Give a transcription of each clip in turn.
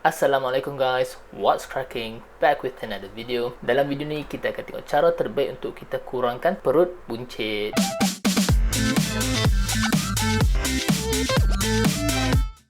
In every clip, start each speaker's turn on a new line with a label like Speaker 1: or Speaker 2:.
Speaker 1: Assalamualaikum guys, what's cracking? Back with another video. Dalam video ni kita akan tengok cara terbaik untuk kita kurangkan perut buncit.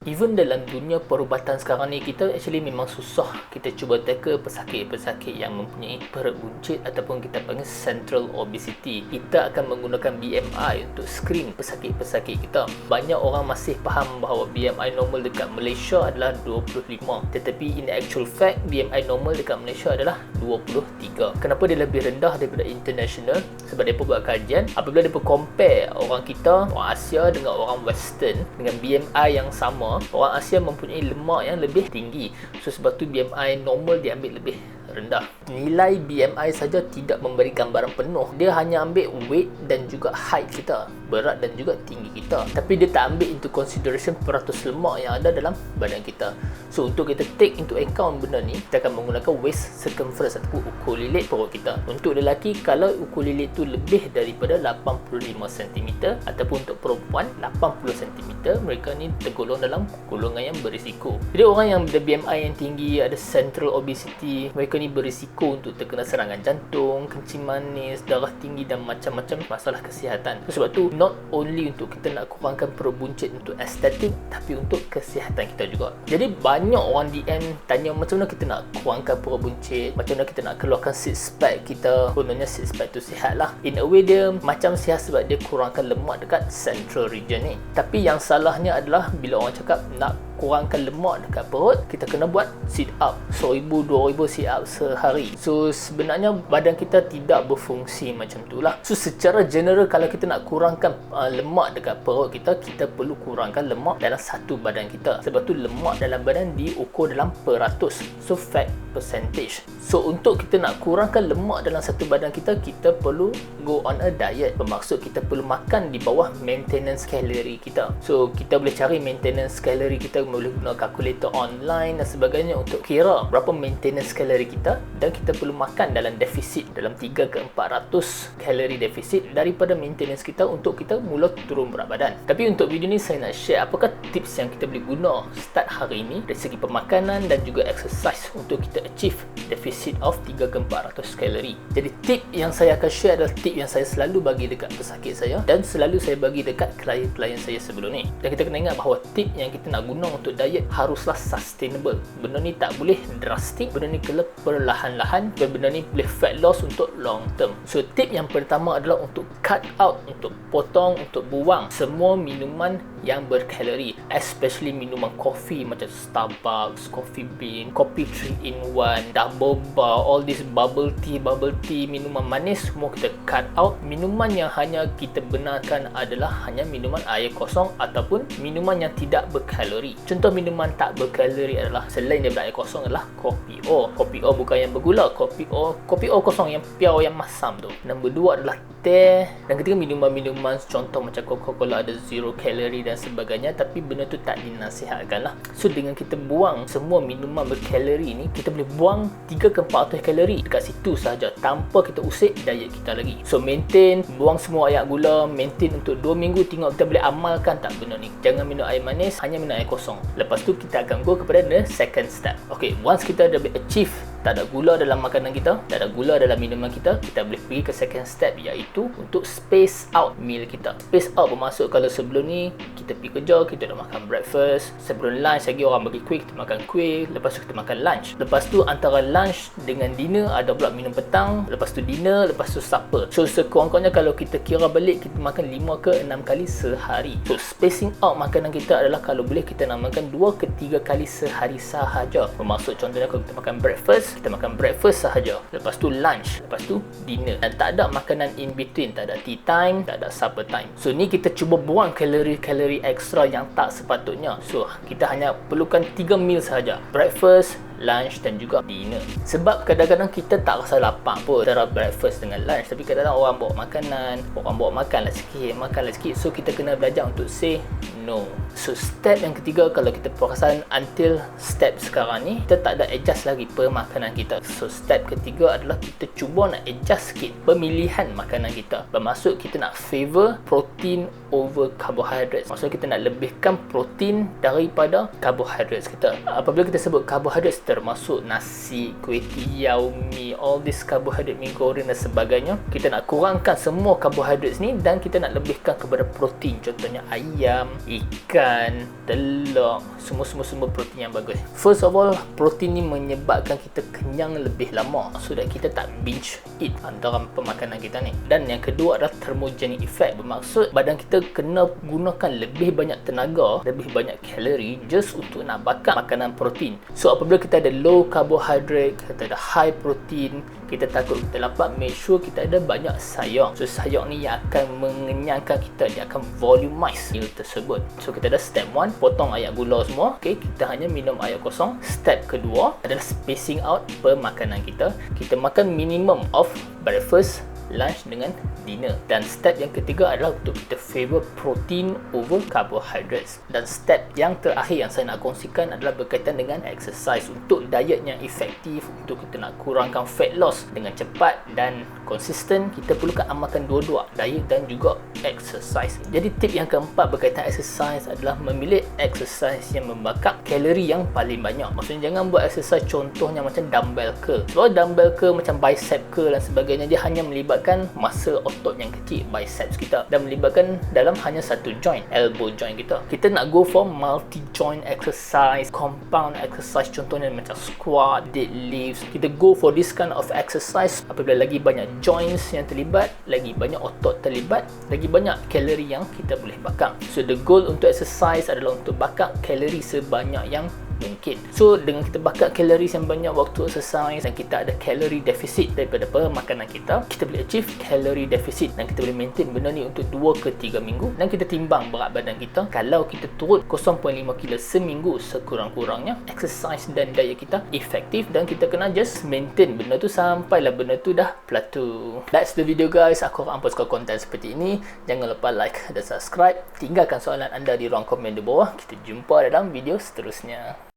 Speaker 1: Even dalam dunia perubatan sekarang ni, kita actually memang susah kita cuba tackle pesakit-pesakit yang mempunyai perut buncit ataupun kita panggil central obesity. Kita akan menggunakan BMI untuk screen pesakit-pesakit kita. Banyak orang masih faham bahawa BMI normal dekat Malaysia adalah 25, tetapi in actual fact BMI normal dekat Malaysia adalah 23. Kenapa dia lebih rendah daripada international? Sebab dia buat kajian, apabila dia compare orang kita, orang Asia dengan orang Western dengan BMI yang sama, orang Asia mempunyai lemak yang lebih tinggi. So sebab tu BMI normal dia ambil lebih rendah. Nilai BMI saja tidak memberi gambaran penuh. Dia hanya ambil weight dan juga height kita, berat dan juga tinggi kita. Tapi dia tak ambil into consideration peratus lemak yang ada dalam badan kita. So untuk kita take into account benda ni, kita akan menggunakan waist circumference ataupun ukur lilit perut kita. Untuk lelaki, kalau ukur lilit tu lebih daripada 85 cm ataupun untuk perempuan 80 cm, mereka ni tergolong dalam golongan yang berisiko. Jadi orang yang ada BMI yang tinggi, ada central obesity, mereka ni berisiko untuk terkena serangan jantung, kencing manis, darah tinggi dan macam-macam masalah kesihatan. Sebab tu not only untuk kita nak kurangkan perut buncit untuk estetik, tapi untuk kesihatan kita juga. Jadi banyak orang DM tanya macam mana kita nak kurangkan perut buncit, macam mana kita nak keluarkan six pack kita. Kononnya six pack tu sihat lah. In a way dia macam sihat sebab dia kurangkan lemak dekat central region ni. Tapi yang salahnya adalah bila orang cakap nak kurangkan lemak dekat perut, kita kena buat sit up 1000-2000 sit up sehari. So sebenarnya badan kita tidak berfungsi macam tu lah. So secara general, kalau kita nak kurangkan lemak dekat perut kita, kita perlu kurangkan lemak dalam satu badan kita. Sebab tu lemak dalam badan diukur dalam peratus, so fat percentage. So untuk kita nak kurangkan lemak dalam satu badan kita, kita perlu go on a diet. Bermaksud kita perlu makan di bawah maintenance kalori kita. So kita boleh cari maintenance kalori kita, boleh guna kalkulator online dan sebagainya untuk kira berapa maintenance kalori kita, dan kita perlu makan dalam defisit, dalam 3 ke 400 kalori defisit daripada maintenance kita untuk kita mula turun berat badan. Tapi untuk video ni saya nak share apakah tips yang kita boleh guna start hari ini dari segi pemakanan dan juga exercise untuk kita achieve deficit of 3 ke 400 kalori. Jadi tip yang saya akan share adalah tip yang saya selalu bagi dekat pesakit saya dan selalu saya bagi dekat klien-klien saya sebelum ni. Dan kita kena ingat bahawa tip yang kita nak guna untuk diet haruslah sustainable. Benda ni tak boleh drastik, benda ni kena perlahan-lahan, dan benda ni boleh fat loss untuk long term. So tip yang pertama adalah untuk cut out, untuk potong, untuk buang semua minuman yang berkalori, especially minuman kopi macam Starbucks, Coffee Bean, kopi 3-in-1, double bar, all this bubble tea, minuman manis, semua kita cut out. Minuman yang hanya kita benarkan adalah hanya minuman air kosong ataupun minuman yang tidak berkalori. Contoh minuman tak berkalori adalah, selain daripada air kosong, adalah kopi O. Kopi O bukan yang bergula, kopi O kosong yang pure, yang masam tu. Nombor 2 adalah teh. Dan ketiga, minuman-minuman contoh macam Coca-Cola ada zero kalori dan sebagainya, tapi benda tu tak dinasihatkan lah. So dengan kita buang semua minuman berkalori ni, kita boleh buang 3 ke 400 kalori dekat situ sahaja tanpa kita usik diet kita lagi. So maintain, buang semua air gula, maintain untuk 2 minggu, tengok kita boleh amalkan tak benda ni. Jangan minum air manis, hanya minum air kosong. Lepas tu kita akan go kepada the second step. Okay, once kita dah achieve tak ada gula dalam makanan kita, tak ada gula dalam minuman kita, kita boleh pergi ke second step, iaitu untuk space out meal kita. Space out bermaksud kalau sebelum ni kita pergi kerja, kita dah makan breakfast, sebelum lunch lagi orang bagi kuih, kita makan kuih, lepas tu kita makan lunch, lepas tu antara lunch dengan dinner ada pula minum petang, lepas tu dinner, lepas tu supper. So sekurang-kurangnya kalau kita kira balik, kita makan 5 ke 6 kali sehari. So spacing out makanan kita adalah kalau boleh kita nak makan 2 ke 3 kali sehari sahaja. Bermaksud contohnya kalau kita makan breakfast, kita makan breakfast sahaja, lepas tu lunch, lepas tu dinner, dan tak ada makanan in between, tak ada tea time, tak ada supper time. So ni kita cuba buang kalori-kalori ekstra yang tak sepatutnya. So kita hanya perlukan 3 meal sahaja, breakfast, lunch dan juga dinner. Sebab kadang-kadang kita tak rasa lapar pun antara breakfast dengan lunch, tapi kadang-kadang orang bawa makanan, orang bawa makanlah sikit. So kita kena belajar untuk say No. So step yang ketiga, kalau kita perasan until step sekarang ni kita tak ada adjust lagi pemakanan kita. So step ketiga adalah kita cuba nak adjust sikit pemilihan makanan kita. Bermaksud kita nak favor protein over carbohydrates. Maksudnya kita nak lebihkan protein daripada carbohydrates kita. Apabila kita sebut carbohydrates termasuk nasi, kuih tiaw, mi, all this carbohydrate, mi goreng dan sebagainya, kita nak kurangkan semua carbohydrates ni dan kita nak lebihkan kepada protein. Contohnya ayam, ikan, telur, semua protein yang bagus. First of all, protein ni menyebabkan kita kenyang lebih lama, so that kita tak binge eat dalam pemakanan kita ni. Dan yang kedua adalah thermogenic effect, bermaksud badan kita kena gunakan lebih banyak tenaga, lebih banyak kalori just untuk nak bakar makanan protein. So apabila kita ada low carbohydrate, kita ada high protein, kita takut kita dapat make sure kita ada banyak sayur. So sayur ni yang akan mengenyangkan kita, dia akan volumize meal tersebut. So kita ada step 1, potong air gula semua. Okay, kita hanya minum air kosong. Step kedua adalah spacing out pemakanan kita. Kita makan minimum of breakfast, lunch dengan dinner. Dan step yang ketiga adalah untuk kita favor protein over carbohydrates. Dan step yang terakhir yang saya nak kongsikan adalah berkaitan dengan exercise. Untuk diet yang efektif, untuk kita nak kurangkan fat loss dengan cepat dan konsisten, kita perlukan amalkan dua-dua, diet dan juga exercise. Jadi tip yang keempat berkaitan exercise adalah memilih exercise yang membakar kalori yang paling banyak. Maksudnya jangan buat exercise contohnya macam dumbbell curl. Sebab dumbbell curl macam bicep curl dan sebagainya, dia hanya melibatkan masa otot yang kecil, biceps kita, dan melibatkan dalam hanya satu joint, elbow joint kita. Kita nak go for multi joint exercise, compound exercise, contohnya macam squat, deadlifts. Kita go for this kind of exercise apabila lagi banyak joints yang terlibat, lagi banyak otot terlibat, lagi banyak kalori yang kita boleh bakar. So the goal untuk exercise adalah untuk bakar kalori sebanyak yang mungkin. So dengan kita bakar kalori yang banyak waktu exercise dan kita ada kalori deficit daripada makanan kita, kita boleh achieve kalori deficit dan kita boleh maintain benda ni untuk 2 ke 3 minggu. Dan kita timbang berat badan kita, kalau kita turun 0.5 kilo seminggu sekurang-kurangnya, exercise dan diet kita efektif dan kita kena just maintain benda tu sampailah benda tu dah plateau. That's the video guys. Aku harap hampa suka konten seperti ini. Jangan lupa like dan subscribe. Tinggalkan soalan anda di ruang komen di bawah. Kita jumpa dalam video seterusnya.